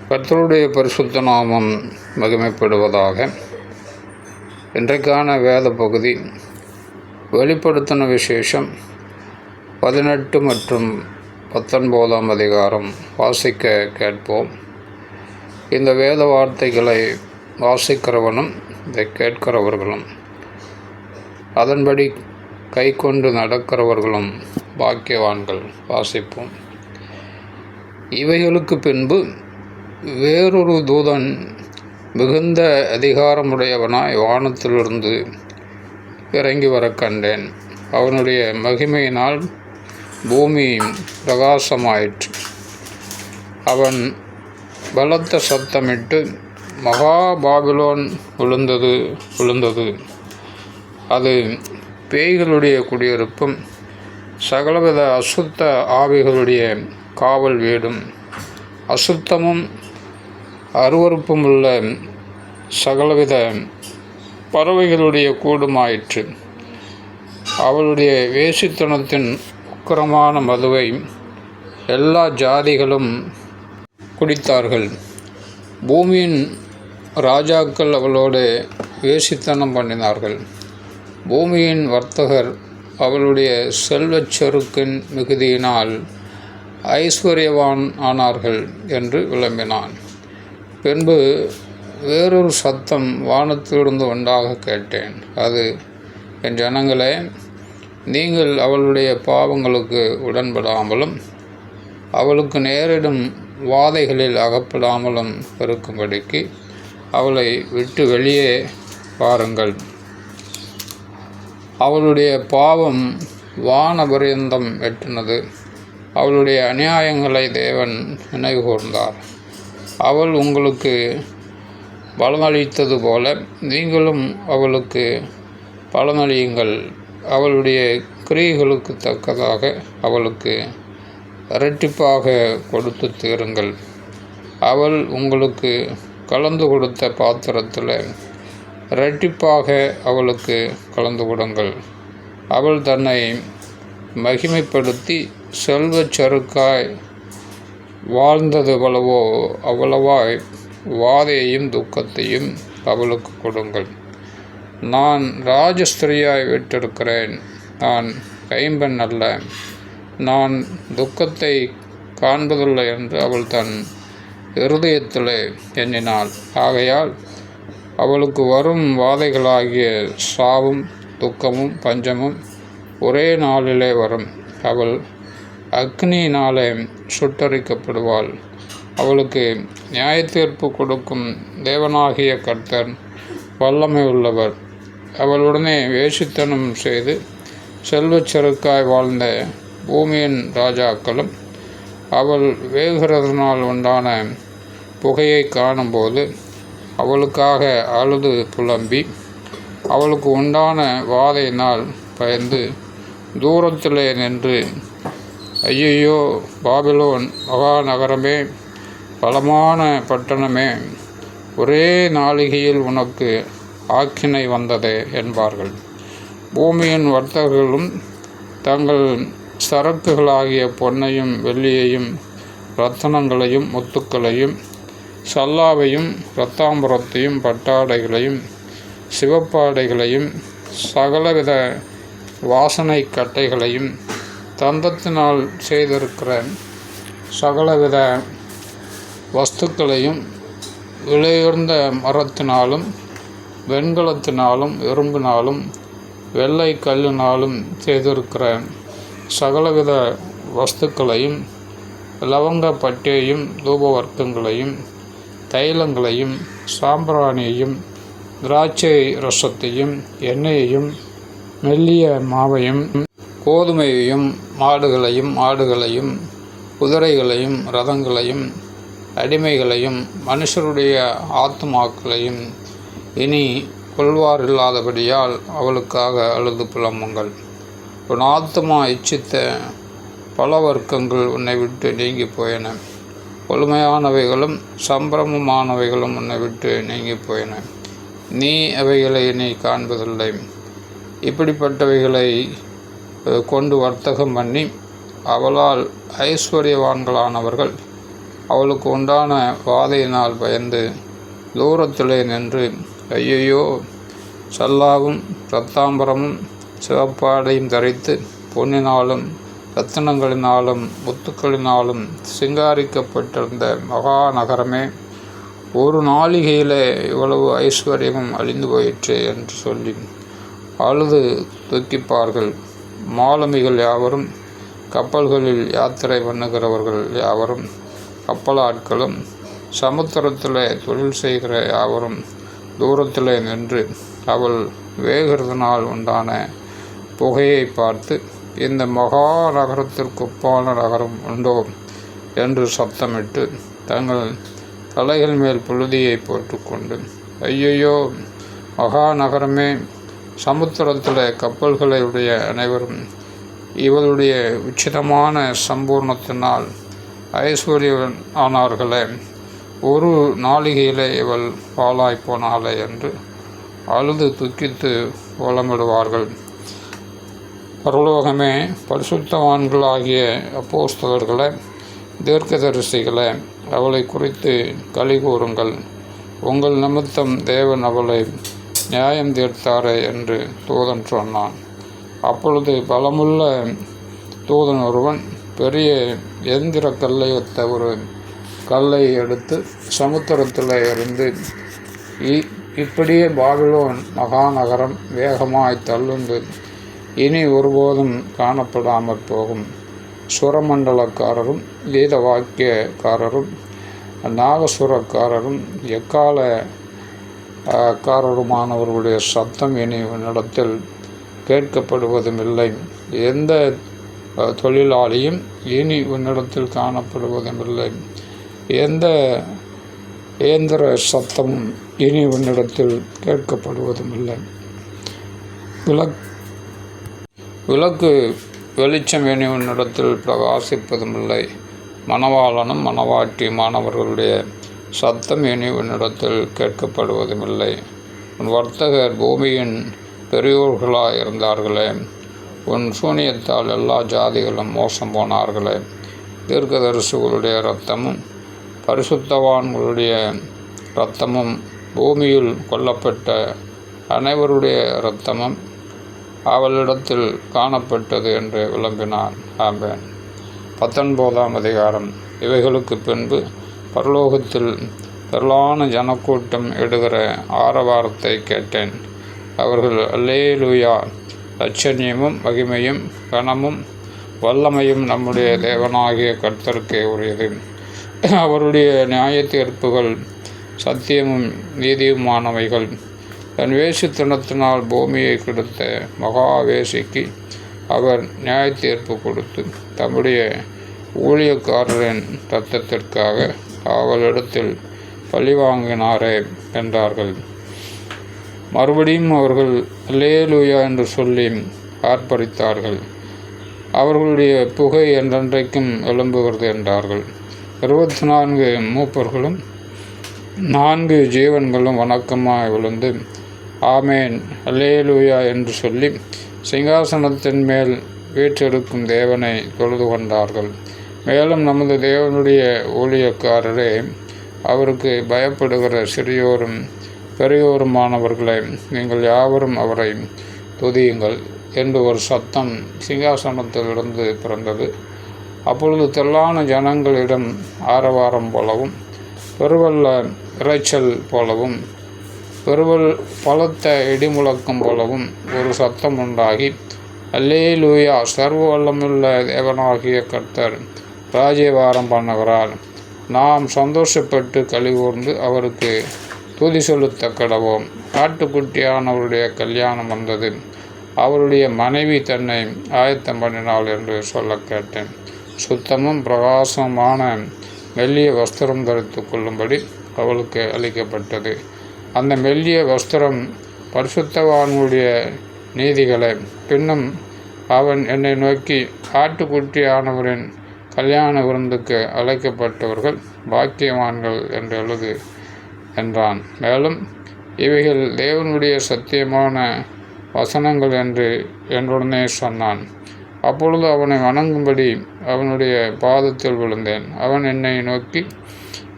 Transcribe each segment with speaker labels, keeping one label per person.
Speaker 1: கர்த்தருடைய பரிசுத்த நாமம் மகிமைப்படுவதாக. இன்றைக்கான வேத பகுதி வெளிப்படுத்தின விசேஷம் 18 மற்றும் 19 அதிகாரம் வாசிக்க கேட்போம். இந்த வேத வார்த்தைகளை வாசிக்கிறவனும் இதை கேட்கிறவர்களும் அதன்படி கை கொண்டு நடக்கிறவர்களும் பாக்கியவான்கள். வாசிப்போம். இவைகளுக்கு பின்பு வேறொரு தூதன் மிகுந்த அதிகாரமுடையவனாய் வானத்திலிருந்து இறங்கி வர கண்டேன். அவனுடைய மகிமையினால் பூமி பிரகாசமாயிற்று. அவன் பலத்த சத்தமிட்டு, மகா பாபிலோன் விழுந்தது, அது பேய்களுடைய குடியிருப்பும் சகலவித அசுத்த ஆவிகளுடைய காவல் வீடும் அசுத்தமும் அருவருப்புமுள்ள சகலவித பறவைகளுடைய கூடுமாயிற்று. அவளுடைய வேசித்தனத்தின் உக்கிரமான மதுவை எல்லா ஜாதிகளும் குடித்தார்கள். பூமியின் ராஜாக்கள் அவளோடு வேசித்தனம் பண்ணினார்கள். பூமியின் வர்த்தகர் அவளுடைய செல்வச் செருக்கின் மிகுதியினால் ஐஸ்வர்யவான் ஆனார்கள் என்று விளம்பினான். பின்பு வேறொரு சத்தம் வானத்திலிருந்து உண்டாக கேட்டேன். அது, என் ஜனங்களே, நீங்கள் அவளுடைய பாவங்களுக்கு உடன்படாமலும் அவளுக்கு நேரிடும் வாதைகளில் அகப்படாமலும் இருக்கும்படிக்கு அவளை விட்டு வெளியே வாருங்கள். அவளுடைய பாவம் வானபரியந்தம் எட்டினது. அவளுடைய அநியாயங்களை தேவன் நினைவு கூர்ந்தார். அவள் உங்களுக்கு பலனளித்தது போல நீங்களும் அவளுக்கு பலனளியுங்கள். அவளுடைய கிரியைகளுக்கு தக்கதாக அவளுக்கு இரட்டிப்பாக கொடுத்து தீருங்கள். அவள் உங்களுக்கு கலந்து கொடுத்த பாத்திரத்தில் இரட்டிப்பாக அவளுக்கு கலந்து கொடுங்கள். அவள் தன்னை மகிமைப்படுத்தி செல்வச் சருக்காய் வாழ்ந்தது அவ்வளவாய் வாதையையும் துக்கத்தையும் அவளுக்கு கொடுங்கள். நான் ராஜஸ்திரியாய் விட்டிருக்கிறேன், நான் கைம்பெண் அல்ல, நான் துக்கத்தை காண்பதில்லை என்று அவள் தன் இருதயத்திலே எண்ணினாள். ஆகையால் அவளுக்கு வரும் வாதைகளாகிய சாவும் துக்கமும் பஞ்சமும் ஒரே நாளிலே வரும். அவள் அக்னியினாலே சுட்டரிக்கப்படுவாள். அவளுக்கு நியாயத்தீர்ப்பு கொடுக்கும் தேவனாகிய கர்த்தர் வல்லமை உள்ளவர். அவளுடனே வேசித்தனம் செய்து செல்வச் செருக்காய் வாழ்ந்த பூமியின் ராஜாக்களும் அவள் வேகிறதுனால் உண்டான புகையை காணும்போது அவளுக்காக அழுது புலம்பி அவளுக்கு உண்டான வாதையினால் பயந்து தூரத்திலே நின்று, ஐயையோ, பாபிலோன் மகாநகரமே, பலமான பட்டணமே, ஒரே நாளிகையில் உனக்கு ஆக்கினை வந்ததே என்பார்கள். பூமியின் வர்த்தகர்களும் தங்கள் சரக்குகளாகிய பொன்னையும் வெள்ளியையும் இரத்தனங்களையும் முத்துக்களையும் சல்லாவையும் இரத்தாம்பரத்தையும் பட்டாடைகளையும் சிவப்பாடைகளையும் சகலவித வாசனை கட்டைகளையும் தந்தத்தினால் செய்திருக்கிற சகலவித வஸ்துக்களையும் விலையுயர்ந்த மரத்தினாலும் வெண்கலத்தினாலும் இரும்பினாலும் வெள்ளை கல்லினாலும் செய்திருக்கிற சகலவித வஸ்துக்களையும் லவங்க பட்டையையும் தூபவர்க்கங்களையும் தைலங்களையும் சாம்பிராணியையும் திராட்சை ரசத்தையும் எண்ணெயையும் மெல்லிய மாவையும் கோதுமையையும் மாடுகளையும் ஆடுகளையும் குதிரைகளையும் இரதங்களையும் அடிமைகளையும் மனுஷருடைய ஆத்துமாக்களையும் இனி கொள்வாரில்லாதபடியால் அவளுக்காக அழுது புலம்புங்கள். உன் ஆத்துமா இச்சித்த பல வர்க்கங்கள் உன்னை விட்டு நீங்கி போயின. கொழுமையானவைகளும் சம்பிரமமானவைகளும் உன்னை விட்டு நீங்கி போயின. நீ அவைகளை இனி காண்பதில்லை. இப்படிப்பட்டவைகளை கொண்டு வர்த்தகம் பண்ணி அவளால் ஐஸ்வர்யவான்களானவர்கள் அவளுக்கு உண்டான வாதையினால் பயந்து தூரத்திலே நின்று, ஐயையோ, சல்லாவும் இரத்தாம்பரமும் சிவப்பாடையும் தரித்து பொன்னினாலும் இரத்தினங்களினாலும் முத்துக்களினாலும் சிங்காரிக்கப்பட்டிருந்த மகா நகரமே, ஒரு நாளிகையிலே இவ்வளவு ஐஸ்வர்யமும் அழிந்து போயிற்றே என்று சொல்லி அழுது துக்கிப்பார்கள். மாலுமிகள் யாவரும், கப்பல்களில் யாத்திரை பண்ணுகிறவர்கள் யாவரும், கப்பலாட்களும், சமுத்திரத்தில் தொழில் செய்கிற யாவரும் தூரத்தில் நின்று அவள் வேகிறதுனால் உண்டான புகையை பார்த்து, இந்த மகா நகரத்திற்கு ஒப்பான நகரம் உண்டோ என்று சத்தமிட்டு தங்கள் தலைகள் மேல் புழுதியை போட்டுக்கொண்டு, ஐயையோ, மகா நகரமே, சமுத்திரத்தில் கப்பல்களை உடைய அனைவரும் இவளுடைய உச்சிதமான சம்பூர்ணத்தினால் ஐஸ்வர்யன் ஆனார்களே, ஒரு நாளிகையிலே இவள் பாழாய்ப்போனாளே என்று அழுது துக்கித்து ஓலமிடுவார்கள். பரலோகமே, பரிசுத்தவான்களாகிய அப்போஸ்தலர்களே, தீர்க்கதரிசிகளே, அவளை குறித்து களி கூறுங்கள். உங்கள் நிமித்தம் தேவன் அவளை நியாயம் தீர்த்தாரே என்று தூதன் சொன்னான். அப்பொழுது பலமுள்ள தூதன் ஒருவன் பெரிய எந்திர கல்லை ஒத்த ஒரு கல்லை எடுத்து சமுத்திரத்தில் எறிந்து, இப்படியே பாபிலோன் மகாநகரம் வேகமாய் தள்ளுந்து இனி ஒருபோதும் காணப்படாமற் போகும். சுரமண்டலக்காரரும் கீத வாக்கியக்காரரும் நாகசுரக்காரரும் எக்கால காரருமானவர்களுடைய சத்தம் இனி உன்னிடத்தில் கேட்கப்படுவதும் இல்லை. எந்த தொழிலாளியும் இனி உன்னிடத்தில் காணப்படுவதும் இல்லை. எந்த இயந்திர சத்தமும் இனி உன்னிடத்தில் கேட்கப்படுவதும் இல்லை. விளக்கு வெளிச்சம் இனி உன்னிடத்தில் பிரகாசிப்பதும் இல்லை. மணவாளனும் மணவாட்டியுமானவர்களுடைய சத்தம் இனி உன்னிடத்தில் கேட்கப்படுவதும் இல்லை. உன் வர்த்தகர் பூமியின் பெரியோர்களாக இருந்தார்களே, உன் சூனியத்தால் எல்லா ஜாதிகளும் மோசம் போனார்களே. தீர்க்கதரிசிகளுடைய இரத்தமும் பரிசுத்தவான்களுடைய இரத்தமும் பூமியில் கொல்லப்பட்ட அனைவருடைய இரத்தமும் அவளிடத்தில் காணப்பட்டது என்று விளம்பினான். ஆமென். 19ஆம் அதிகாரம். இவைகளுக்கு பின்பு பரலோகத்தில் திரளான ஜனக்கூட்டம் இடுகிற ஆரவாரத்தை கேட்டேன். அவர்கள் அல்லேலூயா, லட்சணியமும் மகிமையும் கனமும் வல்லமையும் நம்முடைய தேவனாகிய கர்த்தருக்கே உரியது. அவருடைய நியாய தீர்ப்புகள் சத்தியமும் நீதியுமானவைகள். தன் வேசித்தனத்தினால் பூமியை கெடுத்த மகாவேசிக்கு அவர் நியாய தீர்ப்பு கொடுத்து தம்முடைய ஊழியக்காரரின் இரத்தத்திற்காக அவளிடத்தில் பழிவாங்கினாரே என்றார்கள். மறுபடியும் அவர்கள் அல்லேலூயா என்று சொல்லி ஆர்ப்பரித்தார்கள். அவர்களுடைய புகை என்றென்றைக்கும் எழும்புகிறது என்றார்கள். 24 மூப்பர்களும் 4 ஜீவன்களும் வணக்கமாய் விழுந்து ஆமேன் அல்லேலூயா என்று சொல்லி சிங்காசனத்தின் மேல் வீற்றிருக்கும் தேவனை தொழுது கொண்டார்கள். மேலும் நமது தேவனுடைய ஊழியக்காரரே, அவருக்கு பயப்படுகிற சிறியோரும் பெரியோருமானவர்களே, நீங்கள் யாவரும் அவரை துதியுங்கள் என்று ஒரு சத்தம் சிங்காசனத்திலிருந்து பிறந்தது. அப்பொழுது திரளான ஜனங்களிடம் ஆரவாரம் போலவும் பெருவெள்ள இரைச்சல் போலவும் பலத்த இடிமுழக்கம் போலவும் ஒரு சத்தம் உண்டாகி, அல்லேலூயா, சர்வ வல்லமுள்ள தேவனாகிய கர்த்தர் ராஜ்யபாரம் பண்ணுகிறார். நாம் சந்தோஷப்பட்டு களிகூர்ந்து அவருக்கு துதி செலுத்த கடவோம். ஆட்டுக்குட்டியானவருடைய கல்யாணம் வந்தது, அவருடைய மனைவி தன்னை ஆயத்தம் பண்ணினாள் என்று சொல்ல கேட்டேன். சுத்தமும் பிரகாசமான மெல்லிய வஸ்திரம் தரித்து கொள்ளும்படி அவளுக்கு அளிக்கப்பட்டது. அந்த மெல்லிய வஸ்திரம் பரிசுத்தவான்களுடைய நீதிகளை. பின்னும் அவன் என்னை நோக்கி, ஆட்டுக்குட்டியானவரின் கல்யாண விருந்துக்கு அழைக்கப்பட்டவர்கள் பாக்கியவான்கள் என்று எழுது என்றான். மேலும் இவைகள் தேவனுடைய சத்தியமான வசனங்கள் என்று என்னுடனே சொன்னான். அப்பொழுது அவனை வணங்கும்படி அவனுடைய பாதத்தில் விழுந்தேன். அவன் என்னை நோக்கி,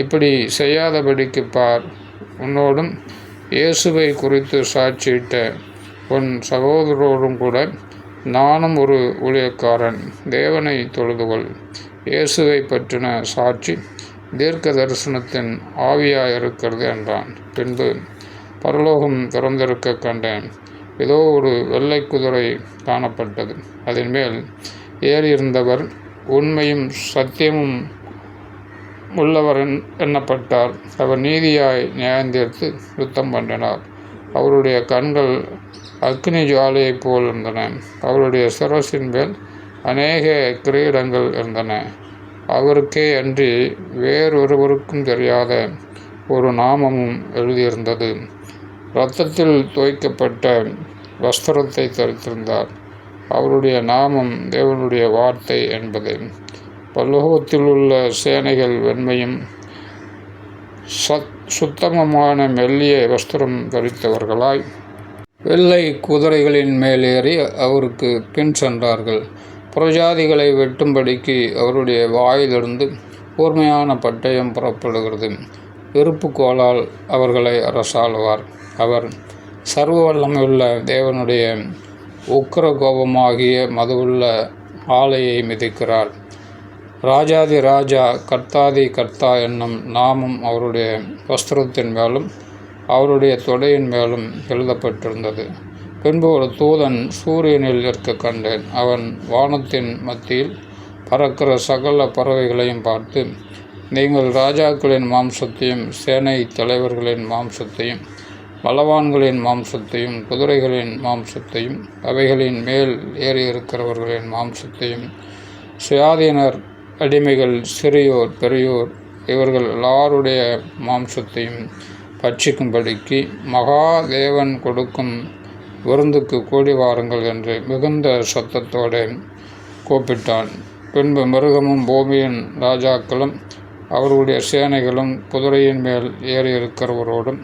Speaker 1: இப்படி செய்யாதபடிக்கு பார், உன்னோடும் இயேசுவை குறித்து சாட்சியிட்ட உன் சகோதரரோடும் கூட நானும் ஒரு ஊழியக்காரன். தேவனை தொழுதுகொள். இயேசுவை பற்றின சாட்சி தீர்க்க தரிசனத்தின் ஆவியாயிருக்கிறது என்றான். பின்பு பரலோகம் திறந்திருக்க கண்டேன். ஏதோ ஒரு வெள்ளை குதிரை காணப்பட்டது. அதன் மேல் ஏறியிருந்தவர் உண்மையும் சத்தியமும் உள்ளவர் எண்ணப்பட்டார். அவர் நீதியாய் நியாயந்தீர்த்து யுத்தம் பண்ணினார். அவருடைய கண்கள் அக்னி ஜுவாலையைப் போல் இருந்தன. அவருடைய சிரசின் மேல் அநேக கிரீடங்கள் இருந்தன. அவருக்கே அன்றி வேறொருவருக்கும் தெரியாத ஒரு நாமமும் எழுதியிருந்தது. இரத்தத்தில் தோய்க்கப்பட்ட வஸ்திரத்தை தரித்திருந்தார். அவருடைய நாமம் தேவனுடைய வார்த்தை என்பது. பரலோகத்தில் உள்ள சேனைகள் வெண்மையும் சுத்தமமான மெல்லிய வஸ்திரம் தரித்தவர்களாய் வெள்ளை குதிரைகளின் மேலேறி அவருக்கு பின் சென்றார்கள். புறஜாதிகளை வெட்டும்படிக்கு அவருடைய வாயிலிருந்து கூர்மையான பட்டயம் புறப்படுகிறது. இருப்பு கோலால் அவர்களை அரசாளுவார். அவர் சர்வ வல்லமையுள்ள தேவனுடைய உக்கிர கோபமாகிய மதுவுள்ள ஆலையை மிதிக்கிறார். ராஜாதி ராஜா, கர்த்தாதி கர்த்தா என்னும் நாமம் அவருடைய வஸ்திரத்தின் மேலும் அவருடைய தொடையின் மேலும் எழுதப்பட்டிருந்தது. பின்பு ஒரு தூதன் சூரியனில் நிற்க கண்டேன். அவன் வானத்தின் மத்தியில் பறக்கிற சகல பறவைகளையும் பார்த்து, நீங்கள் ராஜாக்களின் மாம்சத்தையும் சேனை தலைவர்களின் மாம்சத்தையும் பலவான்களின் மாம்சத்தையும் குதிரைகளின் மாம்சத்தையும் அவைகளின் மேல் ஏறியிருக்கிறவர்களின் மாம்சத்தையும் சுயாதீனர், அடிமைகள், சிறியோர், பெரியோர் இவர்கள் எல்லாருடைய மாம்சத்தையும் பட்சிக்கும்படிக்கு மகாதேவன் கொடுக்கும் விருந்துக்கு கூடி வாருங்கள் என்று மிகுந்த சத்தத்தோடு கூப்பிட்டான். பின்பு மிருகமும் பூமியின் ராஜாக்களும் அவருடைய சேனைகளும் குதிரையின் மேல் ஏறியிருக்கிறவரோடும்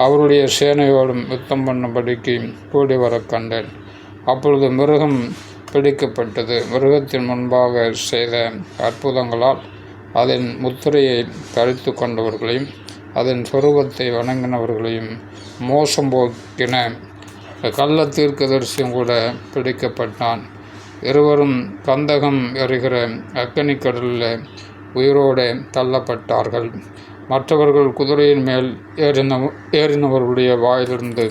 Speaker 1: அவருடைய சேனையோடும் யுத்தம் பண்ணும்படிக்கு கூடி வர கண்டேன். அப்பொழுது மிருகம் பிடிக்கப்பட்டது. மிருகத்தின் முன்பாக செய்த அற்புதங்களால் அதன் முத்திரையை தரித்து கொண்டவர்களையும் அதன் சொரூபத்தை வணங்கினவர்களையும் மோசம் போக்கின கள்ள தீர்க்கதரிசியும் கூட பிடிக்கப்பட்டான். இருவரும் கந்தகம் எறிகிற அக்கினி கடலில் உயிரோடு தள்ளப்பட்டார்கள். மற்றவர்கள் குதிரையின் மேல் ஏறினவர்களுடைய வாயிலிருந்து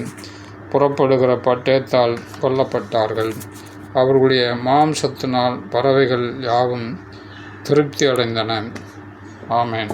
Speaker 1: புறப்படுகிற பட்டயத்தால் கொல்லப்பட்டார்கள். அவர்களுடைய மாம்சத்தினால் பறவைகள் யாவும் திருப்தி அடைந்தன. ஆமென்.